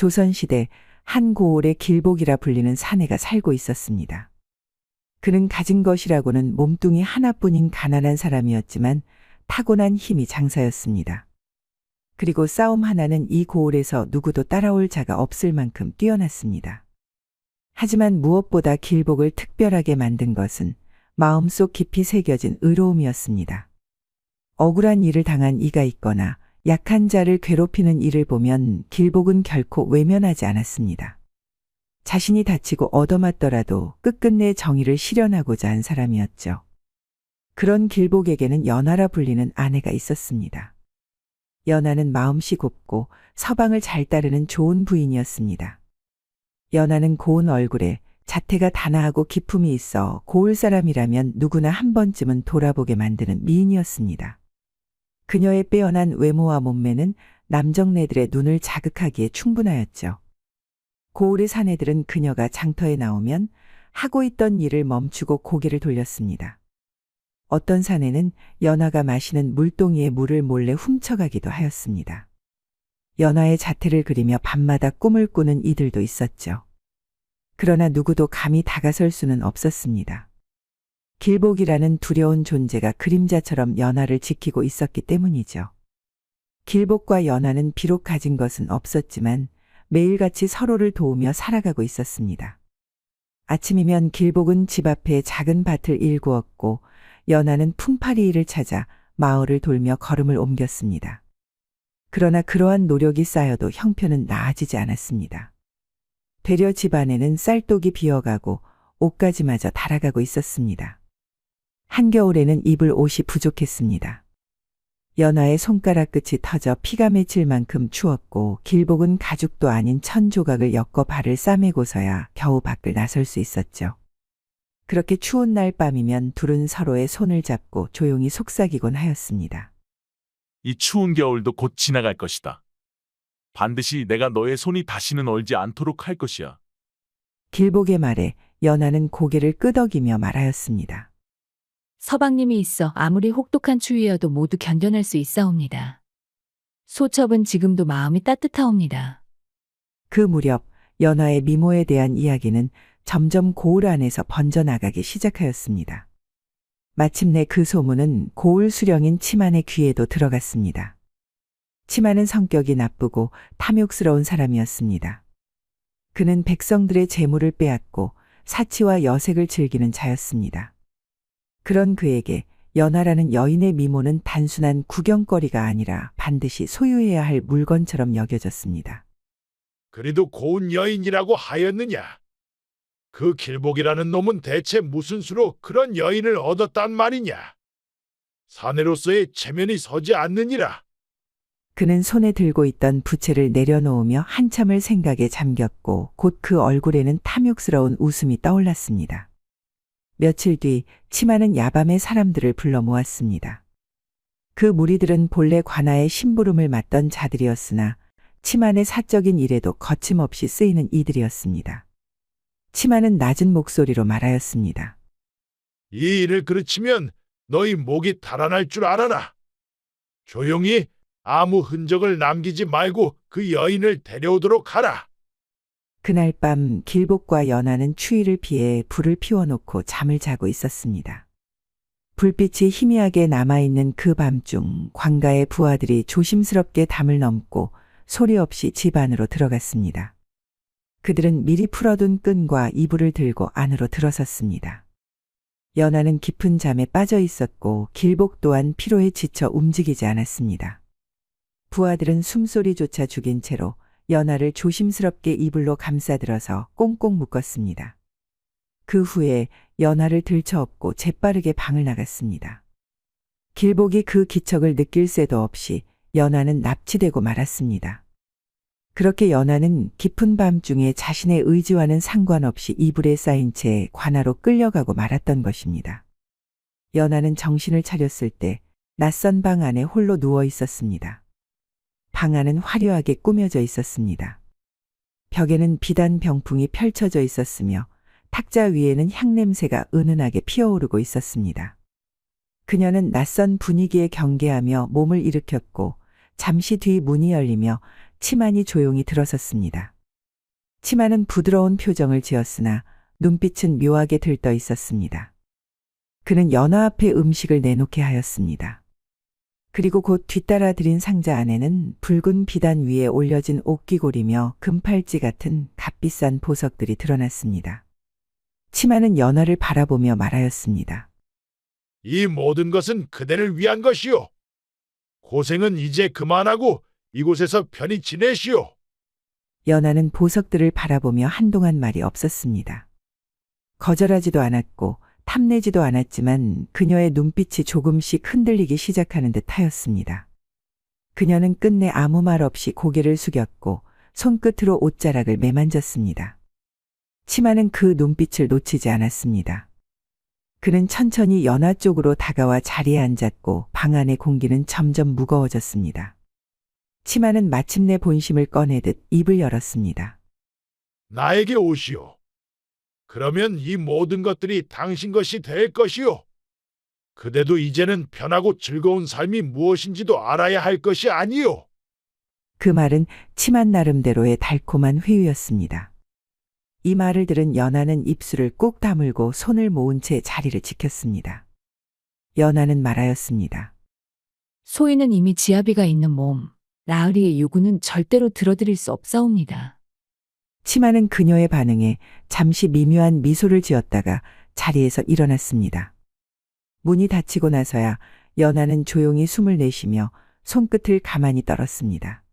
조선시대 한 고을에 길복이라 불리는 사내가 살고 있었습니다. 그는 가진 것이라고는 몸뚱이 하나뿐인 가난한 사람이었지만 타고난 힘이 장사였습니다. 그리고 싸움 하나는 이 고을에서 누구도 따라올 자가 없을 만큼 뛰어났습니다. 하지만 무엇보다 길복을 특별하게 만든 것은 마음속 깊이 새겨진 의로움이었습니다. 억울한 일을 당한 이가 있거나 약한 자를 괴롭히는 일을 보면 길복은 결코 외면하지 않았습니다. 자신이 다치고 얻어맞더라도 끝끝내 정의를 실현하고자 한 사람이었죠. 그런 길복에게는 연하라 불리는 아내가 있었습니다. 연하는 마음씨 곱고 서방을 잘 따르는 좋은 부인이었습니다. 연하는 고운 얼굴에 자태가 단아하고 기품이 있어 고을 사람이라면 누구나 한 번쯤은 돌아보게 만드는 미인이었습니다. 그녀의 빼어난 외모와 몸매는 남정네들의 눈을 자극하기에 충분하였죠. 고을의 사내들은 그녀가 장터에 나오면 하고 있던 일을 멈추고 고개를 돌렸습니다. 어떤 사내는 연하가 마시는 물동이에 물을 몰래 훔쳐가기도 하였습니다. 연하의 자태를 그리며 밤마다 꿈을 꾸는 이들도 있었죠. 그러나 누구도 감히 다가설 수는 없었습니다. 길복이라는 두려운 존재가 그림자처럼 연하를 지키고 있었기 때문이죠. 길복과 연하는 비록 가진 것은 없었지만 매일같이 서로를 도우며 살아가고 있었습니다. 아침이면 길복은 집 앞에 작은 밭을 일구었고 연하는 품팔이 일을 찾아 마을을 돌며 걸음을 옮겼습니다. 그러나 그러한 노력이 쌓여도 형편은 나아지지 않았습니다. 되려 집안에는 쌀독이 비어가고 옷가지마저 닳아가고 있었습니다. 한겨울에는 입을 옷이 부족했습니다. 연하의 손가락 끝이 터져 피가 맺힐 만큼 추웠고 길복은 가죽도 아닌 천조각을 엮어 발을 싸매고서야 겨우 밖을 나설 수 있었죠. 그렇게 추운 날 밤이면 둘은 서로의 손을 잡고 조용히 속삭이곤 하였습니다. 이 추운 겨울도 곧 지나갈 것이다. 반드시 내가 너의 손이 다시는 얼지 않도록 할 것이야. 길복의 말에 연하는 고개를 끄덕이며 말하였습니다. 서방님이 있어 아무리 혹독한 추위여도 모두 견뎌낼 수 있사옵니다. 소첩은 지금도 마음이 따뜻하옵니다. 그 무렵 연하의 미모에 대한 이야기는 점점 고을 안에서 번져나가기 시작하였습니다. 마침내 그 소문은 고을 수령인 치만의 귀에도 들어갔습니다. 치만은 성격이 나쁘고 탐욕스러운 사람이었습니다. 그는 백성들의 재물을 빼앗고 사치와 여색을 즐기는 자였습니다. 그런 그에게 연하라는 여인의 미모는 단순한 구경거리가 아니라 반드시 소유해야 할 물건처럼 여겨졌습니다. 그래도 고운 여인이라고 하였느냐? 그 길복이라는 놈은 대체 무슨 수로 그런 여인을 얻었단 말이냐? 사내로서의 체면이 서지 않느니라. 그는 손에 들고 있던 부채를 내려놓으며 한참을 생각에 잠겼고 곧 그 얼굴에는 탐욕스러운 웃음이 떠올랐습니다. 며칠 뒤 치마는 야밤에 사람들을 불러 모았습니다. 그 무리들은 본래 관아의 심부름을 맡던 자들이었으나 치만의 사적인 일에도 거침없이 쓰이는 이들이었습니다. 치마는 낮은 목소리로 말하였습니다. 이 일을 그르치면 너희 목이 달아날 줄 알아라. 조용히 아무 흔적을 남기지 말고 그 여인을 데려오도록 하라. 그날 밤 길복과 연하는 추위를 피해 불을 피워놓고 잠을 자고 있었습니다. 불빛이 희미하게 남아있는 그 밤중 관가의 부하들이 조심스럽게 담을 넘고 소리 없이 집 안으로 들어갔습니다. 그들은 미리 풀어둔 끈과 이불을 들고 안으로 들어섰습니다. 연하는 깊은 잠에 빠져 있었고 길복 또한 피로에 지쳐 움직이지 않았습니다. 부하들은 숨소리조차 죽인 채로 연하를 조심스럽게 이불로 감싸들어서 꽁꽁 묶었습니다. 그 후에 연하를 들쳐업고 재빠르게 방을 나갔습니다. 길복이 그 기척을 느낄 새도 없이 연하는 납치되고 말았습니다. 그렇게 연하는 깊은 밤중에 자신의 의지와는 상관없이 이불에 쌓인 채 관아로 끌려가고 말았던 것입니다. 연하는 정신을 차렸을 때 낯선 방 안에 홀로 누워 있었습니다. 방 안은 화려하게 꾸며져 있었습니다. 벽에는 비단 병풍이 펼쳐져 있었으며 탁자 위에는 향냄새가 은은하게 피어오르고 있었습니다. 그녀는 낯선 분위기에 경계하며 몸을 일으켰고 잠시 뒤 문이 열리며 치만이 조용히 들어섰습니다. 치마는 부드러운 표정을 지었으나 눈빛은 묘하게 들떠 있었습니다. 그는 연화 앞에 음식을 내놓게 하였습니다. 그리고 곧 뒤따라 들인 상자 안에는 붉은 비단 위에 올려진 옥귀골이며 금팔찌 같은 값비싼 보석들이 드러났습니다. 치마는 연화를 바라보며 말하였습니다. 이 모든 것은 그대를 위한 것이요. 고생은 이제 그만하고 이곳에서 편히 지내시오. 연화는 보석들을 바라보며 한동안 말이 없었습니다. 거절하지도 않았고 탐내지도 않았지만 그녀의 눈빛이 조금씩 흔들리기 시작하는 듯 하였습니다. 그녀는 끝내 아무 말 없이 고개를 숙였고 손끝으로 옷자락을 매만졌습니다. 치마는 그 눈빛을 놓치지 않았습니다. 그는 천천히 연화 쪽으로 다가와 자리에 앉았고 방 안의 공기는 점점 무거워졌습니다. 치마는 마침내 본심을 꺼내듯 입을 열었습니다. 나에게 오시오. 그러면 이 모든 것들이 당신 것이 될 것이오. 그대도 이제는 편하고 즐거운 삶이 무엇인지도 알아야 할 것이 아니오. 그 말은 치만 나름대로의 달콤한 회유였습니다. 이 말을 들은 연하는 입술을 꾹 다물고 손을 모은 채 자리를 지켰습니다. 연하는 말하였습니다. 소인은 이미 지아비가 있는 몸, 나으리의 요구는 절대로 들어드릴 수 없사옵니다. 치마는 그녀의 반응에 잠시 미묘한 미소를 지었다가 자리에서 일어났습니다. 문이 닫히고 나서야 연하는 조용히 숨을 내쉬며 손끝을 가만히 떨었습니다.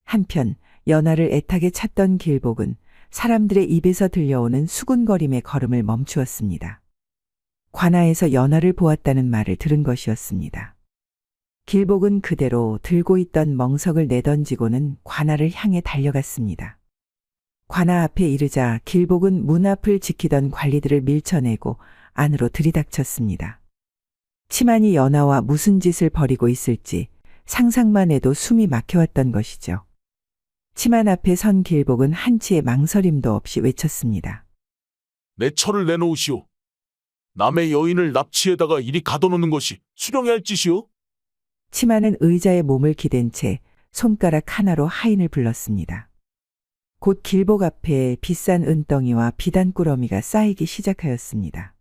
한편 연하를 애타게 찾던 길복은 사람들의 입에서 들려오는 수군거림의 걸음을 멈추었습니다. 관아에서 연하를 보았다는 말을 들은 것이었습니다. 길복은 그대로 들고 있던 멍석을 내던지고는 관아를 향해 달려갔습니다. 관아 앞에 이르자 길복은 문 앞을 지키던 관리들을 밀쳐내고 안으로 들이닥쳤습니다. 치만이 연하와 무슨 짓을 벌이고 있을지 상상만 해도 숨이 막혀왔던 것이죠. 치만 앞에 선 길복은 한치의 망설임도 없이 외쳤습니다. 내 철을 내놓으시오. 남의 여인을 납치에다가 이리 가둬놓는 것이 수령해야 할 짓이오? 치마는 의자에 몸을 기댄 채 손가락 하나로 하인을 불렀습니다. 곧 길복 앞에 비싼 은덩이와 비단꾸러미가 쌓이기 시작하였습니다.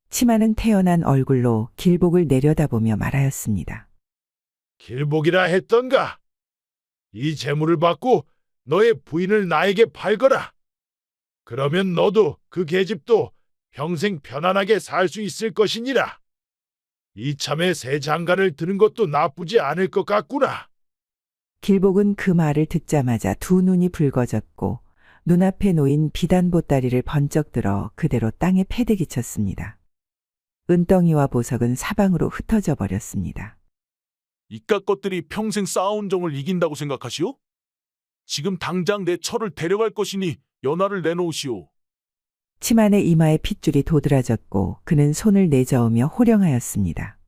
치마는 태연한 얼굴로 길복을 내려다보며 말하였습니다. 길복이라 했던가? 이 재물을 받고 너의 부인을 나에게 팔거라. 그러면 너도 그 계집도 평생 편안하게 살 수 있을 것이니라. 이참에 새 장가를 드는 것도 나쁘지 않을 것 같구나. 길복은 그 말을 듣자마자 두 눈이 붉어졌고 눈앞에 놓인 비단 보따리를 번쩍 들어 그대로 땅에 패대기 쳤습니다. 은덩이와 보석은 사방으로 흩어져 버렸습니다. 이깟 것들이 평생 쌓아온 정을 이긴다고 생각하시오? 지금 당장 내 철을 데려갈 것이니 연하를 내놓으시오. 치만의 이마에 핏줄이 도드라졌고 그는 손을 내저으며 호령하였습니다.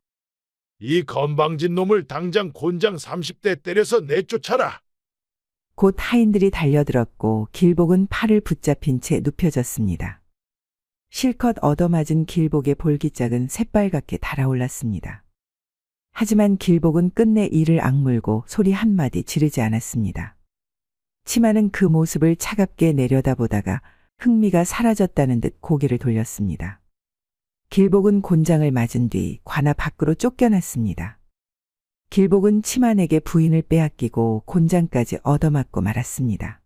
이 건방진 놈을 당장 곤장 30대 때려서 내쫓아라. 곧 하인들이 달려들었고 길복은 팔을 붙잡힌 채 눕혀졌습니다. 실컷 얻어맞은 길복의 볼기짝은 새빨갛게 달아올랐습니다. 하지만 길복은 끝내 이를 악물고 소리 한마디 지르지 않았습니다. 치마는 그 모습을 차갑게 내려다보다가 흥미가 사라졌다는 듯 고개를 돌렸습니다. 길복은 곤장을 맞은 뒤 관아 밖으로 쫓겨났습니다. 길복은 치만에게 부인을 빼앗기고 곤장까지 얻어맞고 말았습니다.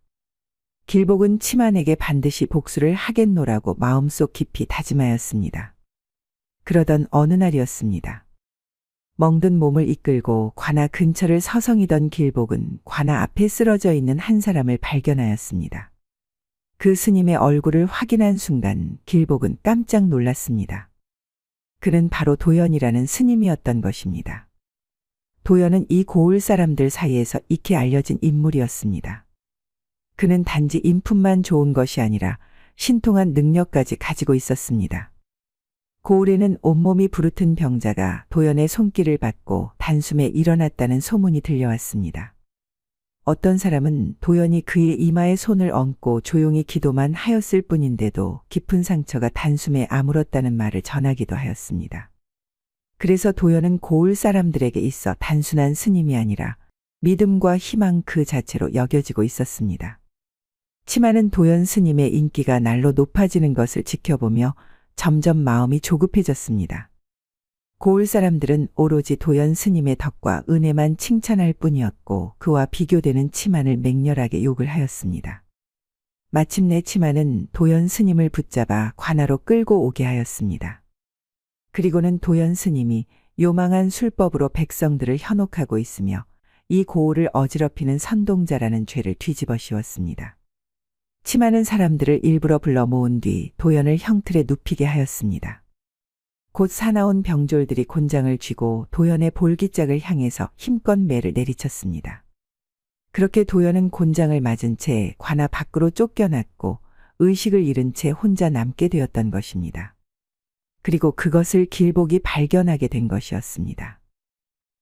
길복은 치만에게 반드시 복수를 하겠노라고 마음속 깊이 다짐하였습니다. 그러던 어느 날이었습니다. 멍든 몸을 이끌고 관아 근처를 서성이던 길복은 관아 앞에 쓰러져 있는 한 사람을 발견하였습니다. 그 스님의 얼굴을 확인한 순간 길복은 깜짝 놀랐습니다. 그는 바로 도연이라는 스님이었던 것입니다. 도연은 이 고을 사람들 사이에서 익히 알려진 인물이었습니다. 그는 단지 인품만 좋은 것이 아니라 신통한 능력까지 가지고 있었습니다. 고을에는 온몸이 부르튼 병자가 도연의 손길을 받고 단숨에 일어났다는 소문이 들려왔습니다. 어떤 사람은 도연이 그의 이마에 손을 얹고 조용히 기도만 하였을 뿐인데도 깊은 상처가 단숨에 아물었다는 말을 전하기도 하였습니다. 그래서 도연은 고을 사람들에게 있어 단순한 스님이 아니라 믿음과 희망 그 자체로 여겨지고 있었습니다. 치마는 도연 스님의 인기가 날로 높아지는 것을 지켜보며 점점 마음이 조급해졌습니다. 고을 사람들은 오로지 도연 스님의 덕과 은혜만 칭찬할 뿐이었고 그와 비교되는 치마를 맹렬하게 욕을 하였습니다. 마침내 치마는 도연 스님을 붙잡아 관하로 끌고 오게 하였습니다. 그리고는 도연 스님이 요망한 술법으로 백성들을 현혹하고 있으며 이 고을을 어지럽히는 선동자라는 죄를 뒤집어 씌웠습니다. 치마는 사람들을 일부러 불러 모은 뒤 도연을 형틀에 눕히게 하였습니다. 곧 사나운 병졸들이 곤장을 쥐고 도연의 볼기짝을 향해서 힘껏 매를 내리쳤습니다. 그렇게 도연은 곤장을 맞은 채 관아 밖으로 쫓겨났고 의식을 잃은 채 혼자 남게 되었던 것입니다. 그리고 그것을 길복이 발견하게 된 것이었습니다.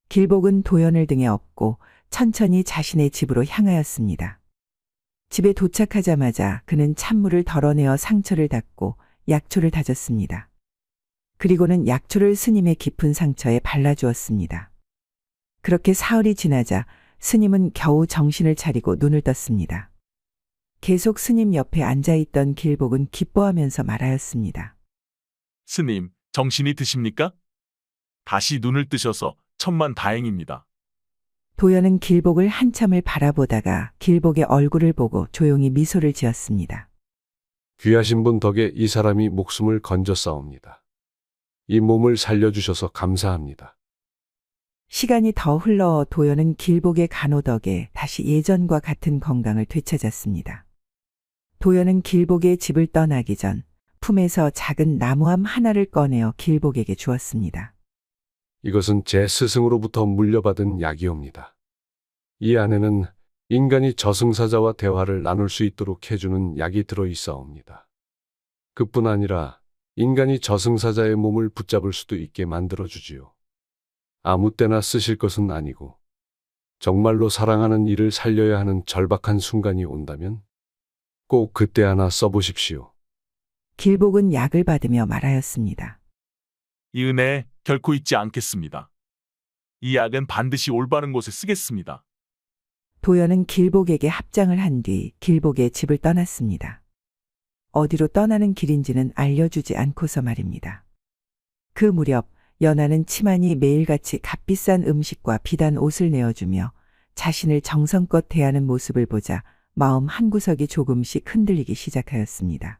길복은 도연을 등에 업고 천천히 자신의 집으로 향하였습니다. 집에 도착하자마자 그는 찬물을 덜어내어 상처를 닦고 약초를 다졌습니다. 그리고는 약초를 스님의 깊은 상처에 발라주었습니다. 그렇게 사흘이 지나자 스님은 겨우 정신을 차리고 눈을 떴습니다. 계속 스님 옆에 앉아있던 길복은 기뻐하면서 말하였습니다. 스님, 정신이 드십니까? 다시 눈을 뜨셔서 천만 다행입니다. 도연은 길복을 한참을 바라보다가 길복의 얼굴을 보고 조용히 미소를 지었습니다. 귀하신 분 덕에 이 사람이 목숨을 건졌사옵니다. 이 몸을 살려주셔서 감사합니다. 시간이 더 흘러 도연은 길복의 간호 덕에 다시 예전과 같은 건강을 되찾았습니다. 도연은 길복의 집을 떠나기 전 품에서 작은 나무함 하나를 꺼내어 길복에게 주었습니다. 이것은 제 스승으로부터 물려받은 약이옵니다. 이 안에는 인간이 저승사자와 대화를 나눌 수 있도록 해주는 약이 들어 있사옵니다. 그뿐 아니라 인간이 저승사자의 몸을 붙잡을 수도 있게 만들어주지요. 아무 때나 쓰실 것은 아니고 정말로 사랑하는 이를 살려야 하는 절박한 순간이 온다면 꼭 그때 하나 써보십시오. 길복은 약을 받으며 말하였습니다. 이 은혜 결코 잊지 않겠습니다. 이 약은 반드시 올바른 곳에 쓰겠습니다. 도연은 길복에게 합장을 한 뒤 길복의 집을 떠났습니다. 어디로 떠나는 길인지는 알려주지 않고서 말입니다. 그 무렵 연하는 치만이 매일같이 값비싼 음식과 비단 옷을 내어주며 자신을 정성껏 대하는 모습을 보자 마음 한구석이 조금씩 흔들리기 시작하였습니다.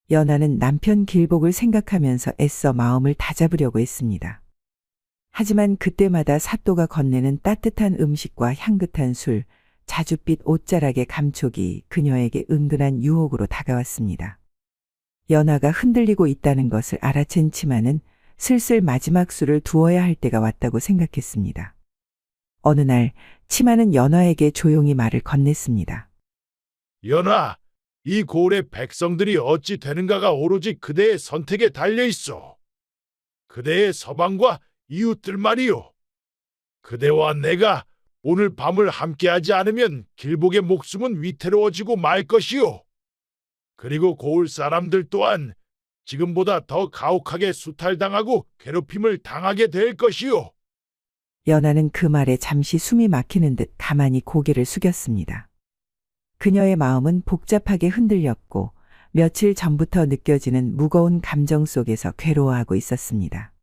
연하는 남편 길복을 생각하면서 애써 마음을 다잡으려고 했습니다. 하지만 그때마다 사또가 건네는 따뜻한 음식과 향긋한 술, 자줏빛 옷자락의 감촉이 그녀에게 은근한 유혹으로 다가왔습니다. 연하가 흔들리고 있다는 것을 알아챈 치마는 슬슬 마지막 술을 두어야 할 때가 왔다고 생각했습니다. 어느 날 치마는 연하에게 조용히 말을 건넸습니다. 연하, 이 고을의 백성들이 어찌 되는가가 오로지 그대의 선택에 달려있어. 그대의 서방과 이웃들 말이요. 그대와 내가 오늘 밤을 함께하지 않으면 길복의 목숨은 위태로워지고 말 것이요. 그리고 고을 사람들 또한 지금보다 더 가혹하게 수탈당하고 괴롭힘을 당하게 될 것이요. 연하는 그 말에 잠시 숨이 막히는 듯 가만히 고개를 숙였습니다. 그녀의 마음은 복잡하게 흔들렸고 며칠 전부터 느껴지는 무거운 감정 속에서 괴로워하고 있었습니다.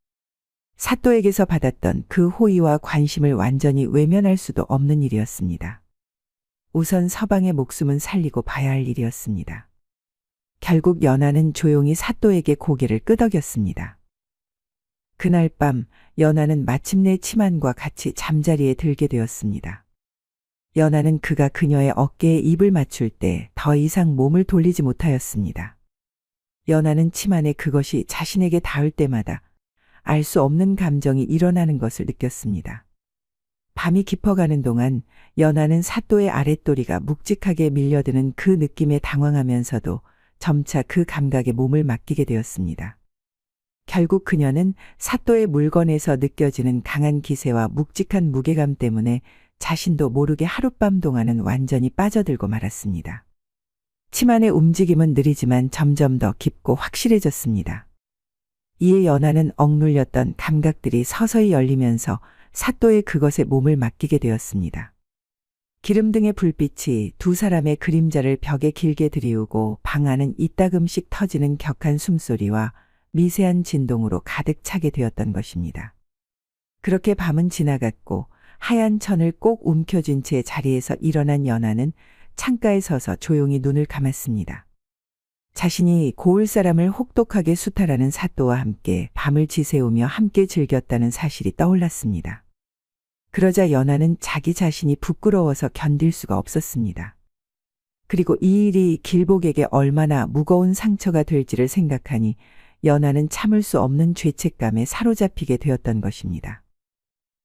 사또에게서 받았던 그 호의와 관심을 완전히 외면할 수도 없는 일이었습니다. 우선 서방의 목숨은 살리고 봐야 할 일이었습니다. 결국 연하는 조용히 사또에게 고개를 끄덕였습니다. 그날 밤 연하는 마침내 치만과 같이 잠자리에 들게 되었습니다. 연하는 그가 그녀의 어깨에 입을 맞출 때 더 이상 몸을 돌리지 못하였습니다. 연하는 치만의 그것이 자신에게 닿을 때마다 알 수 없는 감정이 일어나는 것을 느꼈습니다. 밤이 깊어가는 동안 연하는 사또의 아랫도리가 묵직하게 밀려드는 그 느낌에 당황하면서도 점차 그 감각에 몸을 맡기게 되었습니다. 결국 그녀는 사또의 물건에서 느껴지는 강한 기세와 묵직한 무게감 때문에 자신도 모르게 하룻밤 동안은 완전히 빠져들고 말았습니다. 치만의 움직임은 느리지만 점점 더 깊고 확실해졌습니다. 이에 연하는 억눌렸던 감각들이 서서히 열리면서 사또의 그것에 몸을 맡기게 되었습니다. 기름 등의 불빛이 두 사람의 그림자를 벽에 길게 들이우고 방 안은 이따금씩 터지는 격한 숨소리와 미세한 진동으로 가득 차게 되었던 것입니다. 그렇게 밤은 지나갔고 하얀 천을 꼭 움켜쥔 채 자리에서 일어난 연하는 창가에 서서 조용히 눈을 감았습니다. 자신이 고을 사람을 혹독하게 수탈하는 사또와 함께 밤을 지새우며 함께 즐겼다는 사실이 떠올랐습니다. 그러자 연하는 자기 자신이 부끄러워서 견딜 수가 없었습니다. 그리고 이 일이 길복에게 얼마나 무거운 상처가 될지를 생각하니 연하는 참을 수 없는 죄책감에 사로잡히게 되었던 것입니다.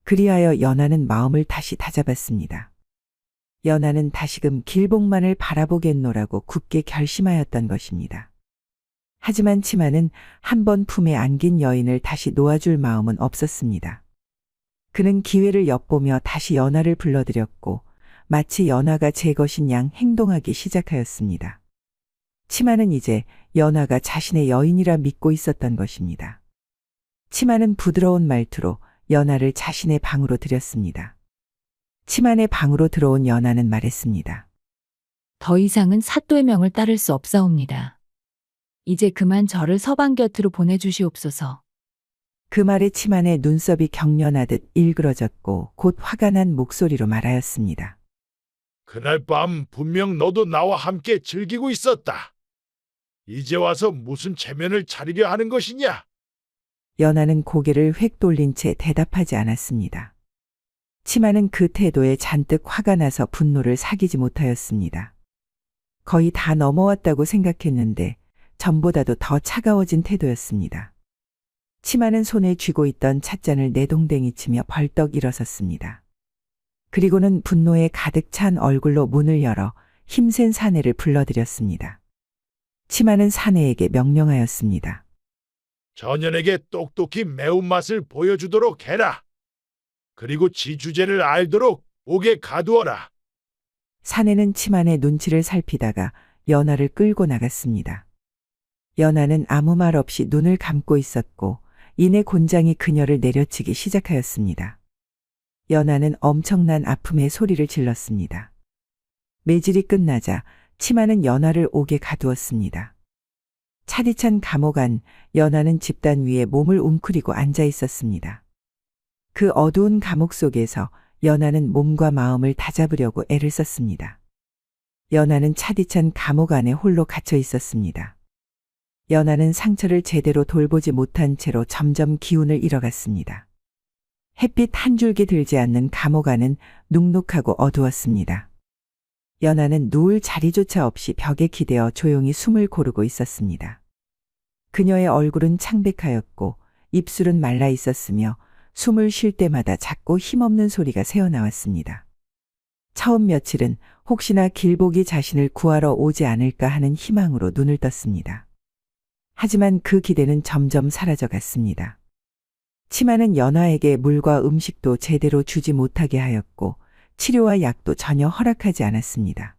그리하여 연하는 마음을 다시 다잡았습니다. 연하는 다시금 길복만을 바라보겠노라고 굳게 결심하였던 것입니다. 하지만 치마는 한 번 품에 안긴 여인을 다시 놓아줄 마음은 없었습니다. 그는 기회를 엿보며 다시 연하를 불러들였고 마치 연하가 제 것인 양 행동하기 시작하였습니다. 치마는 이제 연하가 자신의 여인이라 믿고 있었던 것입니다. 치마는 부드러운 말투로 연하를 자신의 방으로 들였습니다. 치만의 방으로 들어온 연하는 말했습니다. 더 이상은 사또의 명을 따를 수 없사옵니다. 이제 그만 저를 서방 곁으로 보내주시옵소서. 그 말에 치만의 눈썹이 경련하듯 일그러졌고 곧 화가 난 목소리로 말하였습니다. 그날 밤 분명 너도 나와 함께 즐기고 있었다. 이제 와서 무슨 체면을 차리려 하는 것이냐? 연하는 고개를 획 돌린 채 대답하지 않았습니다. 치마는 그 태도에 잔뜩 화가 나서 분노를 사기지 못하였습니다. 거의 다 넘어왔다고 생각했는데 전보다도 더 차가워진 태도였습니다. 치마는 손에 쥐고 있던 찻잔을 내동댕이 치며 벌떡 일어섰습니다. 그리고는 분노에 가득 찬 얼굴로 문을 열어 힘센 사내를 불러들였습니다. 치마는 사내에게 명령하였습니다. 전연에게 똑똑히 매운맛을 보여주도록 해라. 그리고 지 주제를 알도록 옥에 가두어라. 사내는 치만의 눈치를 살피다가 연하를 끌고 나갔습니다. 연하는 아무 말 없이 눈을 감고 있었고 이내 곤장이 그녀를 내려치기 시작하였습니다. 연하는 엄청난 아픔의 소리를 질렀습니다. 매질이 끝나자 치마는 연하를 옥에 가두었습니다. 차디찬 감옥 안 연하는 집단 위에 몸을 웅크리고 앉아 있었습니다. 그 어두운 감옥 속에서 연하는 몸과 마음을 다잡으려고 애를 썼습니다. 연하는 차디찬 감옥 안에 홀로 갇혀 있었습니다. 연하는 상처를 제대로 돌보지 못한 채로 점점 기운을 잃어갔습니다. 햇빛 한 줄기 들지 않는 감옥 안은 눅눅하고 어두웠습니다. 연하는 누울 자리조차 없이 벽에 기대어 조용히 숨을 고르고 있었습니다. 그녀의 얼굴은 창백하였고 입술은 말라 있었으며 숨을 쉴 때마다 작고 힘없는 소리가 새어나왔습니다. 처음 며칠은 혹시나 길복이 자신을 구하러 오지 않을까 하는 희망으로 눈을 떴습니다. 하지만 그 기대는 점점 사라져갔습니다. 치마는 연하에게 물과 음식도 제대로 주지 못하게 하였고 치료와 약도 전혀 허락하지 않았습니다.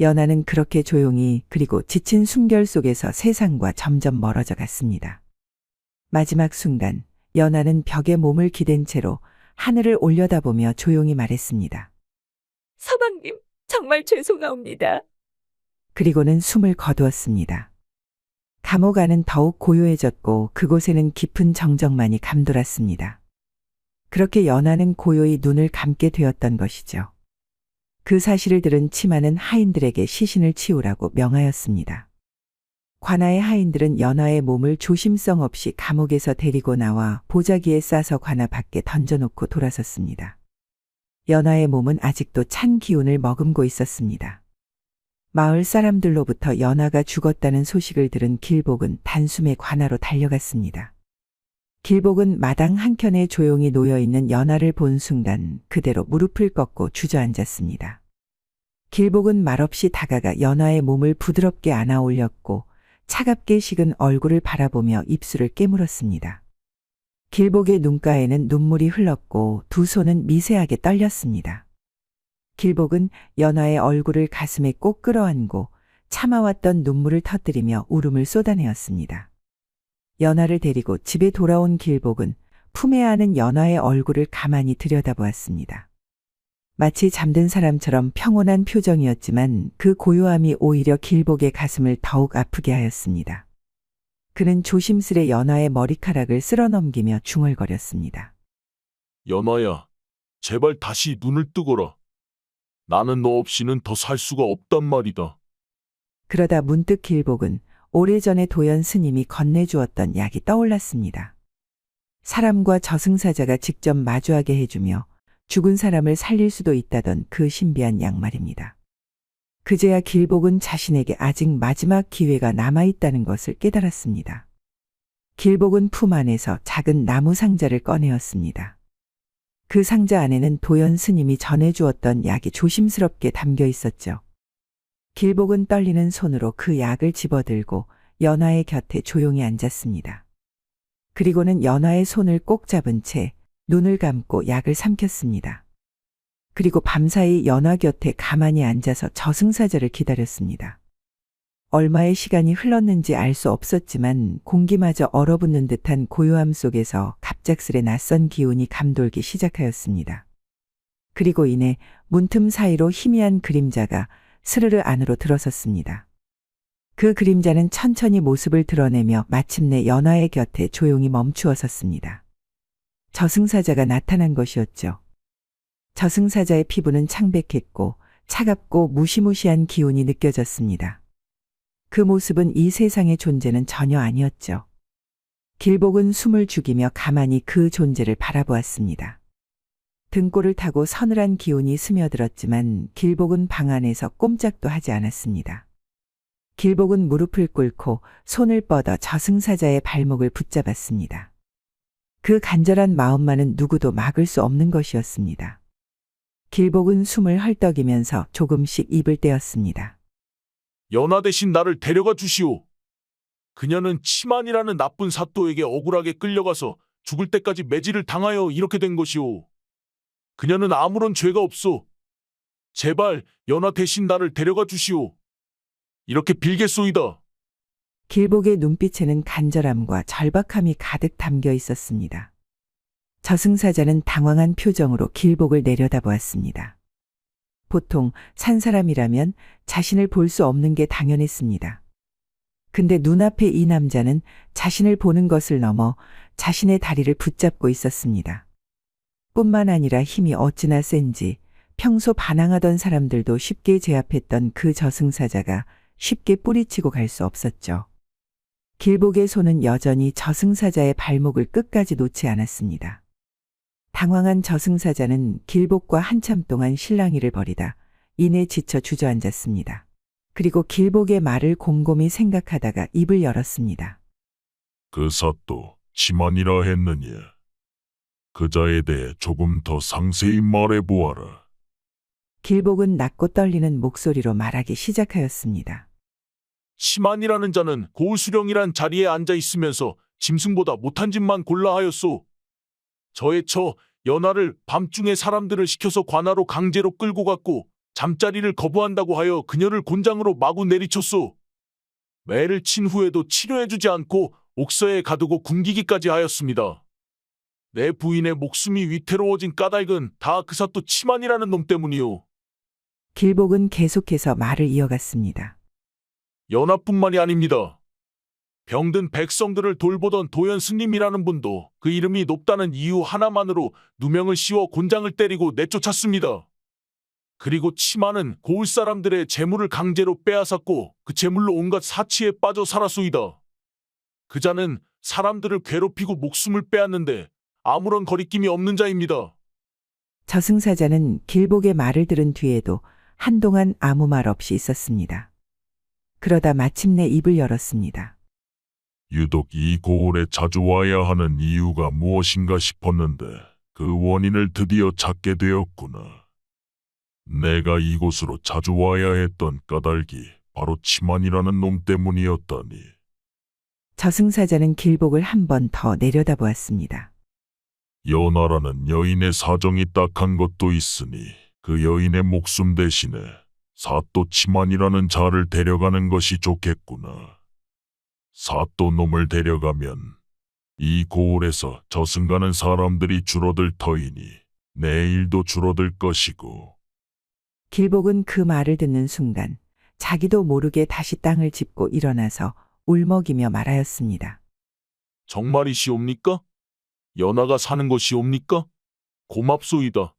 연하는 그렇게 조용히 그리고 지친 숨결 속에서 세상과 점점 멀어져 갔습니다. 마지막 순간 연하는 벽에 몸을 기댄 채로 하늘을 올려다보며 조용히 말했습니다. 서방님, 정말 죄송하옵니다. 그리고는 숨을 거두었습니다. 감옥 안은 더욱 고요해졌고 그곳에는 깊은 정적만이 감돌았습니다. 그렇게 연하는 고요히 눈을 감게 되었던 것이죠. 그 사실을 들은 치마는 하인들에게 시신을 치우라고 명하였습니다. 관아의 하인들은 연하의 몸을 조심성 없이 감옥에서 데리고 나와 보자기에 싸서 관아 밖에 던져놓고 돌아섰습니다. 연하의 몸은 아직도 찬 기운을 머금고 있었습니다. 마을 사람들로부터 연하가 죽었다는 소식을 들은 길복은 단숨에 관아로 달려갔습니다. 길복은 마당 한켠에 조용히 놓여있는 연하를 본 순간 그대로 무릎을 꺾고 주저앉았습니다. 길복은 말없이 다가가 연하의 몸을 부드럽게 안아 올렸고 차갑게 식은 얼굴을 바라보며 입술을 깨물었습니다. 길복의 눈가에는 눈물이 흘렀고 두 손은 미세하게 떨렸습니다. 길복은 연하의 얼굴을 가슴에 꼭 끌어안고 참아왔던 눈물을 터뜨리며 울음을 쏟아내었습니다. 연하를 데리고 집에 돌아온 길복은 품에 안은 연하의 얼굴을 가만히 들여다보았습니다. 마치 잠든 사람처럼 평온한 표정이었지만 그 고요함이 오히려 길복의 가슴을 더욱 아프게 하였습니다. 그는 조심스레 연화의 머리카락을 쓸어넘기며 중얼거렸습니다. 연화야, 제발 다시 눈을 뜨거라. 나는 너 없이는 더 살 수가 없단 말이다. 그러다 문득 길복은 오래전에 도연 스님이 건네주었던 약이 떠올랐습니다. 사람과 저승사자가 직접 마주하게 해주며 죽은 사람을 살릴 수도 있다던 그 신비한 약 말입니다. 그제야 길복은 자신에게 아직 마지막 기회가 남아있다는 것을 깨달았습니다. 길복은 품 안에서 작은 나무 상자를 꺼내었습니다. 그 상자 안에는 도연 스님이 전해주었던 약이 조심스럽게 담겨 있었죠. 길복은 떨리는 손으로 그 약을 집어들고 연화의 곁에 조용히 앉았습니다. 그리고는 연화의 손을 꼭 잡은 채 눈을 감고 약을 삼켰습니다. 그리고 밤사이 연화 곁에 가만히 앉아서 저승사자를 기다렸습니다. 얼마의 시간이 흘렀는지 알 수 없었지만 공기마저 얼어붙는 듯한 고요함 속에서 갑작스레 낯선 기운이 감돌기 시작하였습니다. 그리고 이내 문틈 사이로 희미한 그림자가 스르르 안으로 들어섰습니다. 그 그림자는 천천히 모습을 드러내며 마침내 연화의 곁에 조용히 멈추어 섰습니다. 저승사자가 나타난 것이었죠. 저승사자의 피부는 창백했고 차갑고 무시무시한 기운이 느껴졌습니다. 그 모습은 이 세상의 존재는 전혀 아니었죠. 길복은 숨을 죽이며 가만히 그 존재를 바라보았습니다. 등골을 타고 서늘한 기운이 스며들었지만 길복은 방 안에서 꼼짝도 하지 않았습니다. 길복은 무릎을 꿇고 손을 뻗어 저승사자의 발목을 붙잡았습니다. 그 간절한 마음만은 누구도 막을 수 없는 것이었습니다. 길복은 숨을 헐떡이면서 조금씩 입을 떼었습니다. 연화 대신 나를 데려가 주시오. 그녀는 치만이라는 나쁜 사또에게 억울하게 끌려가서 죽을 때까지 매질을 당하여 이렇게 된 것이오. 그녀는 아무런 죄가 없소. 제발 연화 대신 나를 데려가 주시오. 이렇게 빌겠소이다. 길복의 눈빛에는 간절함과 절박함이 가득 담겨 있었습니다. 저승사자는 당황한 표정으로 길복을 내려다보았습니다. 보통 산 사람이라면 자신을 볼 수 없는 게 당연했습니다. 근데 눈앞에 이 남자는 자신을 보는 것을 넘어 자신의 다리를 붙잡고 있었습니다. 뿐만 아니라 힘이 어찌나 센지 평소 반항하던 사람들도 쉽게 제압했던 그 저승사자가 쉽게 뿌리치고 갈 수 없었죠. 길복의 손은 여전히 저승사자의 발목을 끝까지 놓지 않았습니다. 당황한 저승사자는 길복과 한참 동안 실랑이를 벌이다 이내 지쳐 주저앉았습니다. 그리고 길복의 말을 곰곰이 생각하다가 입을 열었습니다. 그 사또 치만이라 했느냐? 그자에 대해 조금 더 상세히 말해보아라. 길복은 낮고 떨리는 목소리로 말하기 시작하였습니다. 치만이라는 자는 고울수령이란 자리에 앉아 있으면서 짐승보다 못한 짓만 골라 하였소. 저의 처 연화를 밤중에 사람들을 시켜서 관하로 강제로 끌고 갔고 잠자리를 거부한다고 하여 그녀를 곤장으로 마구 내리쳤소. 매를 친 후에도 치료해주지 않고 옥서에 가두고 굶기기까지 하였습니다. 내 부인의 목숨이 위태로워진 까닭은 다 그 사또 치만이라는 놈 때문이오. 길복은 계속해서 말을 이어갔습니다. 연화뿐만이 아닙니다. 병든 백성들을 돌보던 도연 스님이라는 분도 그 이름이 높다는 이유 하나만으로 누명을 씌워 곤장을 때리고 내쫓았습니다. 그리고 치마는 고을 사람들의 재물을 강제로 빼앗았고 그 재물로 온갖 사치에 빠져 살았소이다. 그자는 사람들을 괴롭히고 목숨을 빼앗는데 아무런 거리낌이 없는 자입니다. 저승사자는 길복의 말을 들은 뒤에도 한동안 아무 말 없이 있었습니다. 그러다 마침내 입을 열었습니다. 유독 이 고을에 자주 와야 하는 이유가 무엇인가 싶었는데 그 원인을 드디어 찾게 되었구나. 내가 이곳으로 자주 와야 했던 까닭이 바로 치만이라는 놈 때문이었다니. 저승사자는 길복을 한 번 더 내려다보았습니다. 연하라는 여인의 사정이 딱한 것도 있으니 그 여인의 목숨 대신에 사또 치만이라는 자를 데려가는 것이 좋겠구나. 사또 놈을 데려가면 이 고을에서 저승 가는 사람들이 줄어들 터이니 내일도 줄어들 것이고. 길복은 그 말을 듣는 순간 자기도 모르게 다시 땅을 짚고 일어나서 울먹이며 말하였습니다. 정말이시옵니까? 연하가 사는 것이옵니까? 고맙소이다.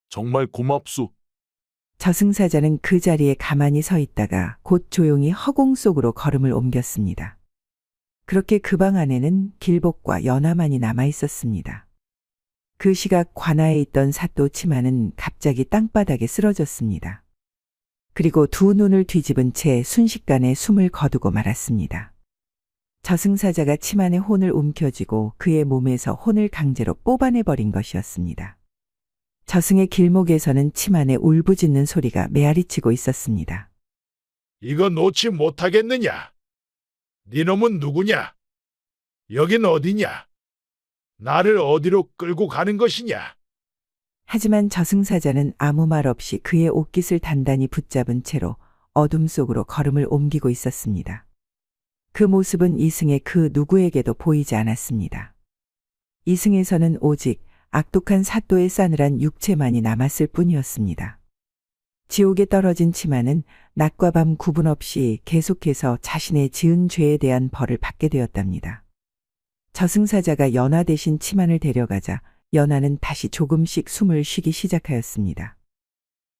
정말 고맙소. 저승사자는 그 자리에 가만히 서 있다가 곧 조용히 허공 속으로 걸음을 옮겼습니다. 그렇게 그 방 안에는 길복과 연하만이 남아 있었습니다. 그 시각 관아에 있던 사또 치마는 갑자기 땅바닥에 쓰러졌습니다. 그리고 두 눈을 뒤집은 채 순식간에 숨을 거두고 말았습니다. 저승사자가 치만의 혼을 움켜쥐고 그의 몸에서 혼을 강제로 뽑아내버린 것이었습니다. 저승의 길목에서는 치만의 울부짖는 소리가 메아리치고 있었습니다. 이거 놓지 못하겠느냐? 네 놈은 누구냐? 여긴 어디냐? 나를 어디로 끌고 가는 것이냐? 하지만 저승사자는 아무 말 없이 그의 옷깃을 단단히 붙잡은 채로 어둠 속으로 걸음을 옮기고 있었습니다. 그 모습은 이승의 그 누구에게도 보이지 않았습니다. 이승에서는 오직 악독한 사또의 싸늘한 육체만이 남았을 뿐이었습니다. 지옥에 떨어진 치마는 낮과 밤 구분 없이 계속해서 자신의 지은 죄에 대한 벌을 받게 되었답니다. 저승사자가 연하 대신 치만을 데려가자 연하는 다시 조금씩 숨을 쉬기 시작하였습니다.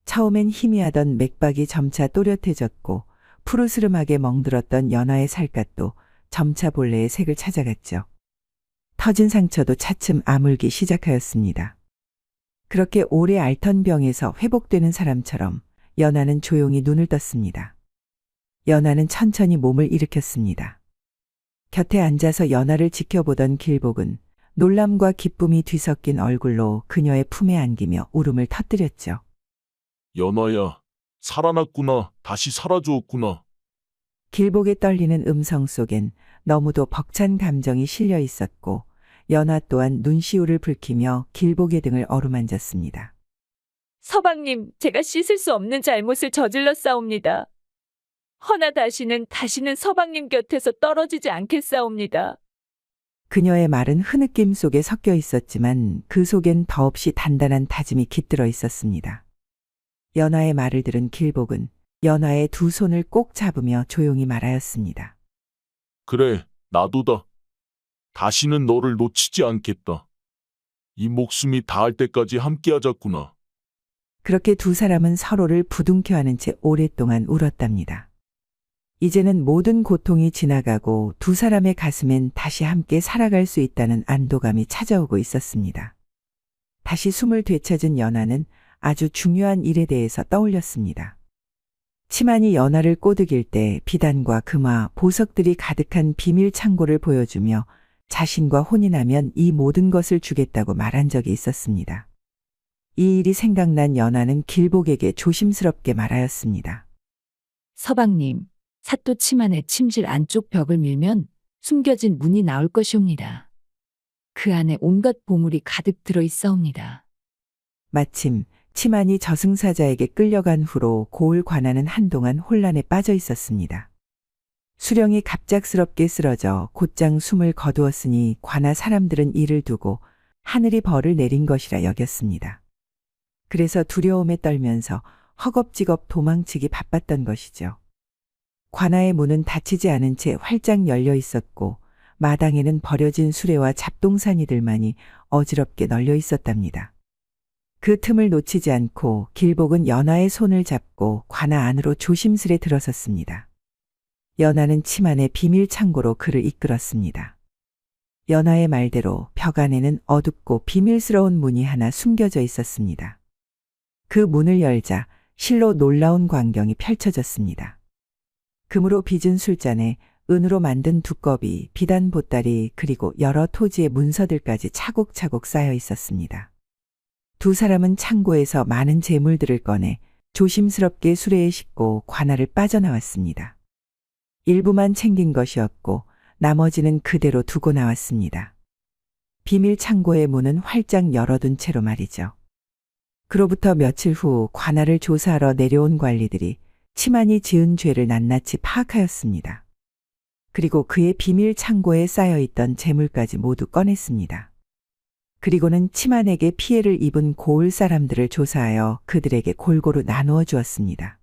처음엔 희미하던 맥박이 점차 또렷해졌고 푸르스름하게 멍들었던 연하의 살갗도 점차 본래의 색을 찾아갔죠. 터진 상처도 차츰 아물기 시작하였습니다. 그렇게 오래 앓던 병에서 회복되는 사람처럼 연하는 조용히 눈을 떴습니다. 연하는 천천히 몸을 일으켰습니다. 곁에 앉아서 연하를 지켜보던 길복은 놀람과 기쁨이 뒤섞인 얼굴로 그녀의 품에 안기며 울음을 터뜨렸죠. 연하야, 살아났구나. 다시 살아주었구나. 길복의 떨리는 음성 속엔 너무도 벅찬 감정이 실려 있었고 연하 또한 눈시울을 붉히며 길복의 등을 어루만졌습니다. 서방님, 제가 씻을 수 없는 잘못을 저질렀사옵니다. 허나 다시는 서방님 곁에서 떨어지지 않겠사옵니다. 그녀의 말은 흐느낌 속에 섞여 있었지만 그 속엔 더없이 단단한 다짐이 깃들어 있었습니다. 연하의 말을 들은 길복은 연하의 두 손을 꼭 잡으며 조용히 말하였습니다. 그래, 나도다. 다시는 너를 놓치지 않겠다. 이 목숨이 닿을 때까지 함께하자꾸나. 그렇게 두 사람은 서로를 부둥켜 안은 채 오랫동안 울었답니다. 이제는 모든 고통이 지나가고 두 사람의 가슴엔 다시 함께 살아갈 수 있다는 안도감이 찾아오고 있었습니다. 다시 숨을 되찾은 연하는 아주 중요한 일에 대해서 떠올렸습니다. 치만이 연하를 꼬드길 때 비단과 금화, 보석들이 가득한 비밀 창고를 보여주며 자신과 혼이 나면 이 모든 것을 주겠다고 말한 적이 있었습니다. 이 일이 생각난 연하는 길복에게 조심스럽게 말하였습니다. 서방님, 사또 치만의 침실 안쪽 벽을 밀면 숨겨진 문이 나올 것이옵니다. 그 안에 온갖 보물이 가득 들어 있사옵니다. 마침 치만이 저승사자에게 끌려간 후로 고을 관아는 한동안 혼란에 빠져 있었습니다. 수령이 갑작스럽게 쓰러져 곧장 숨을 거두었으니 관아 사람들은 이를 두고 하늘이 벌을 내린 것이라 여겼습니다. 그래서 두려움에 떨면서 허겁지겁 도망치기 바빴던 것이죠. 관아의 문은 닫히지 않은 채 활짝 열려 있었고 마당에는 버려진 수레와 잡동사니들만이 어지럽게 널려 있었답니다. 그 틈을 놓치지 않고 길복은 연하의 손을 잡고 관아 안으로 조심스레 들어섰습니다. 연하는 치만의 비밀 창고로 그를 이끌었습니다. 연하의 말대로 벽 안에는 어둡고 비밀스러운 문이 하나 숨겨져 있었습니다. 그 문을 열자 실로 놀라운 광경이 펼쳐졌습니다. 금으로 빚은 술잔에 은으로 만든 두꺼비, 비단 보따리 그리고 여러 토지의 문서들까지 차곡차곡 쌓여 있었습니다. 두 사람은 창고에서 많은 재물들을 꺼내 조심스럽게 수레에 싣고 관아를 빠져나왔습니다. 일부만 챙긴 것이었고 나머지는 그대로 두고 나왔습니다. 비밀 창고의 문은 활짝 열어둔 채로 말이죠. 그로부터 며칠 후 관아를 조사하러 내려온 관리들이 치만이 지은 죄를 낱낱이 파악하였습니다. 그리고 그의 비밀 창고에 쌓여있던 재물까지 모두 꺼냈습니다. 그리고는 치만에게 피해를 입은 고을 사람들을 조사하여 그들에게 골고루 나누어 주었습니다.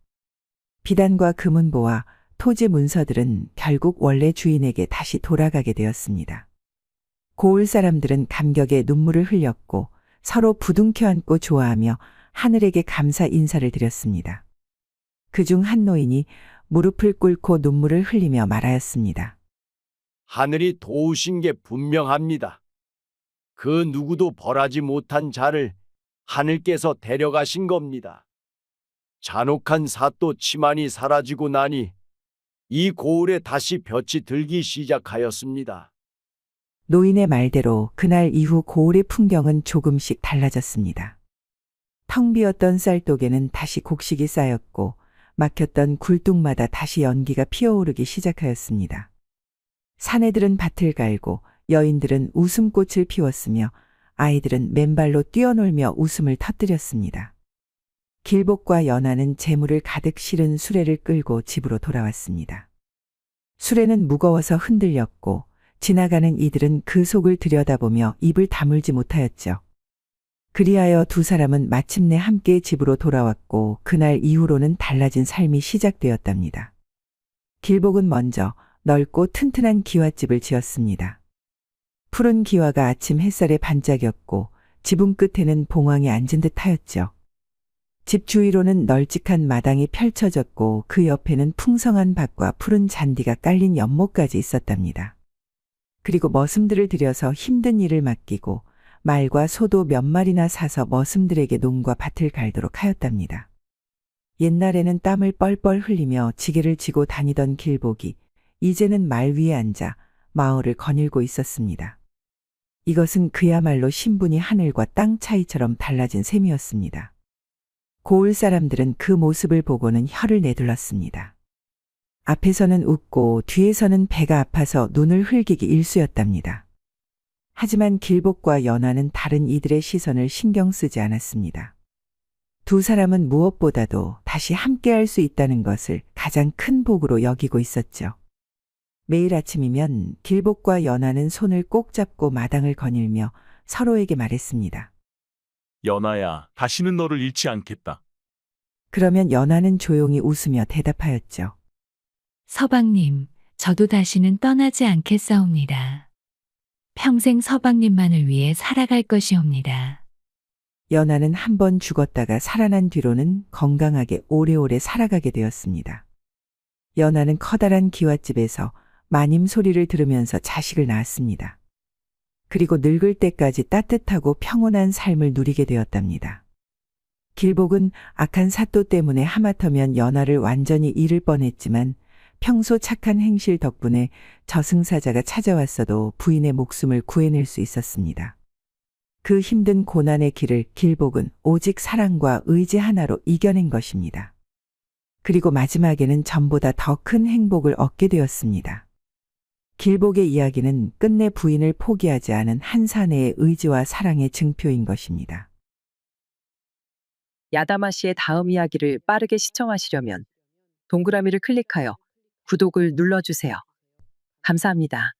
비단과 금은보와 토지 문서들은 결국 원래 주인에게 다시 돌아가게 되었습니다. 고을 사람들은 감격에 눈물을 흘렸고 서로 부둥켜 안고 좋아하며 하늘에게 감사 인사를 드렸습니다. 그중 한 노인이 무릎을 꿇고 눈물을 흘리며 말하였습니다. 하늘이 도우신 게 분명합니다. 그 누구도 벌하지 못한 자를 하늘께서 데려가신 겁니다. 잔혹한 사또 치만이 사라지고 나니 이 고을에 다시 볕이 들기 시작하였습니다. 노인의 말대로 그날 이후 고을의 풍경은 조금씩 달라졌습니다. 텅 비었던 쌀독에는 다시 곡식이 쌓였고 막혔던 굴뚝마다 다시 연기가 피어오르기 시작하였습니다. 사내들은 밭을 갈고 여인들은 웃음꽃을 피웠으며 아이들은 맨발로 뛰어놀며 웃음을 터뜨렸습니다. 길복과 연하는 재물을 가득 실은 수레를 끌고 집으로 돌아왔습니다. 수레는 무거워서 흔들렸고 지나가는 이들은 그 속을 들여다보며 입을 다물지 못하였죠. 그리하여 두 사람은 마침내 함께 집으로 돌아왔고 그날 이후로는 달라진 삶이 시작되었답니다. 길복은 먼저 넓고 튼튼한 기와집을 지었습니다. 푸른 기와가 아침 햇살에 반짝였고 지붕 끝에는 봉황이 앉은 듯 하였죠. 집 주위로는 널찍한 마당이 펼쳐졌고 그 옆에는 풍성한 밭과 푸른 잔디가 깔린 연못까지 있었답니다. 그리고 머슴들을 들여서 힘든 일을 맡기고 말과 소도 몇 마리나 사서 머슴들에게 농과 밭을 갈도록 하였답니다. 옛날에는 땀을 뻘뻘 흘리며 지게를 지고 다니던 길복이 이제는 말 위에 앉아 마을을 거닐고 있었습니다. 이것은 그야말로 신분이 하늘과 땅 차이처럼 달라진 셈이었습니다. 고을 사람들은 그 모습을 보고는 혀를 내둘렀습니다. 앞에서는 웃고 뒤에서는 배가 아파서 눈을 흘기기 일쑤였답니다. 하지만 길복과 연하는 다른 이들의 시선을 신경 쓰지 않았습니다. 두 사람은 무엇보다도 다시 함께할 수 있다는 것을 가장 큰 복으로 여기고 있었죠. 매일 아침이면 길복과 연하는 손을 꼭 잡고 마당을 거닐며 서로에게 말했습니다. 연하야, 다시는 너를 잃지 않겠다. 그러면 연하는 조용히 웃으며 대답하였죠. 서방님, 저도 다시는 떠나지 않겠사옵니다. 평생 서방님만을 위해 살아갈 것이옵니다. 연하는 한 번 죽었다가 살아난 뒤로는 건강하게 오래오래 살아가게 되었습니다. 연하는 커다란 기와집에서 마님 소리를 들으면서 자식을 낳았습니다. 그리고 늙을 때까지 따뜻하고 평온한 삶을 누리게 되었답니다. 길복은 악한 사또 때문에 하마터면 연하를 완전히 잃을 뻔했지만 평소 착한 행실 덕분에 저승사자가 찾아왔어도 부인의 목숨을 구해낼 수 있었습니다. 그 힘든 고난의 길을 길복은 오직 사랑과 의지 하나로 이겨낸 것입니다. 그리고 마지막에는 전보다 더 큰 행복을 얻게 되었습니다. 길복의 이야기는 끝내 부인을 포기하지 않은 한 사내의 의지와 사랑의 증표인 것입니다. 야다마 씨의 다음 이야기를 빠르게 시청하시려면 동그라미를 클릭하여 구독을 눌러주세요. 감사합니다.